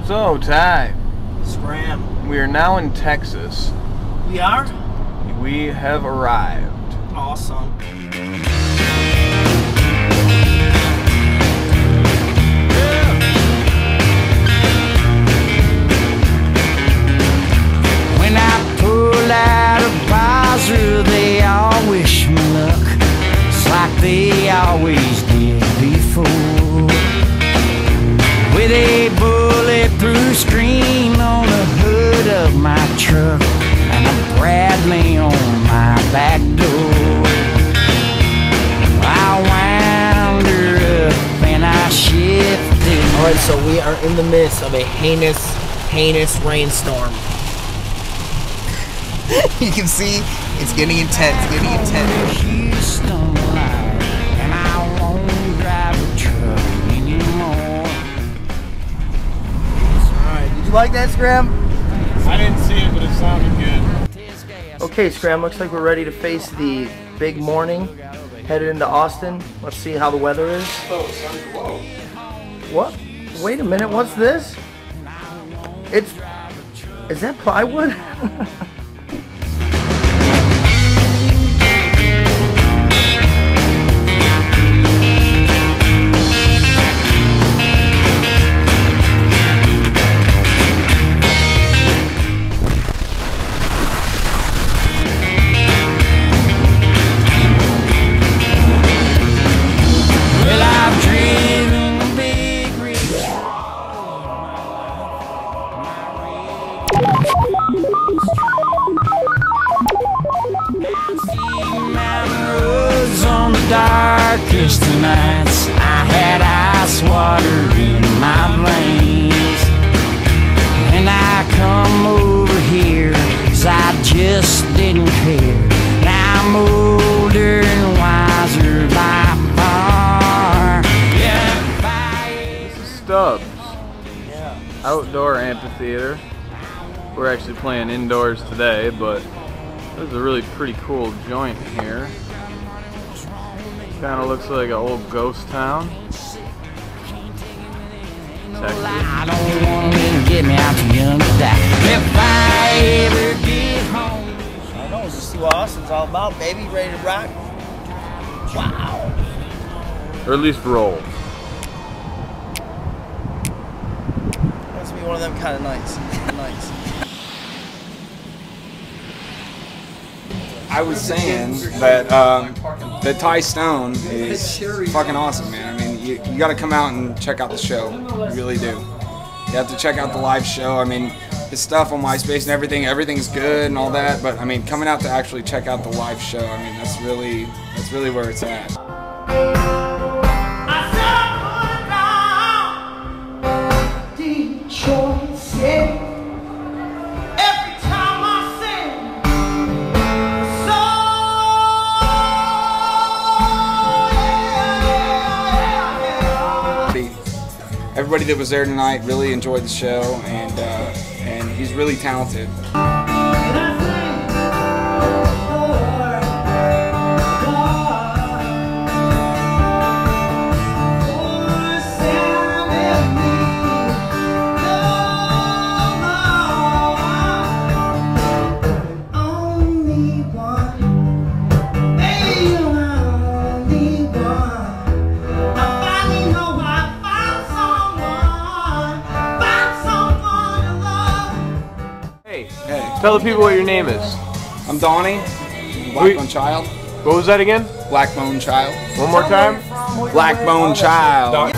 So, Ty. Scram. We are now in Texas. We are? We have arrived. Awesome. When I pull out a visor, they all wish me luck. It's like they always did before. With a bulletproof screen on the hood of my truck and a Bradley on my back door, I wound her up and I shifted. Alright, so we are in the midst of a heinous rainstorm. You can see it's getting intense, Houston light, and I won't drive a truck anymore. Alright, did you like that, Scram? I didn't see it, but it sounded good. Okay, Scram, looks like we're ready to face the big morning. Headed into Austin. Let's see how the weather is. Oh, sorry, whoa. What? Wait a minute, what's this? Is that plywood? On the darkest nights, I had ice water in my veins, and I come over here 'cause I just didn't care. Now I'm older and wiser by far. This is Stubbs. Yeah. Outdoor amphitheater. We're actually playing indoors today, but this is a really pretty cool joint here. Kind of looks like an old ghost town. I don't want to get me out too young to die. If I ever get home. I don't know, just see what Austin's all about, baby. Ready to rock? Wow. Or at least roll. Must be one of them kind of nights. Nice. I was saying that that Ty Stone is fucking awesome, man. I mean, you got to come out and check out the show. You really do. You have to check out the live show. I mean, his stuff on MySpace and everything's good and all that. But I mean, coming out to actually check out the live show, I mean, that's really where it's at. Everybody that was there tonight really enjoyed the show, and he's really talented. Tell the people what your name is. I'm Donnie, Blackbone Child. What was that again? Blackbone Child. One more time. Blackbone Child.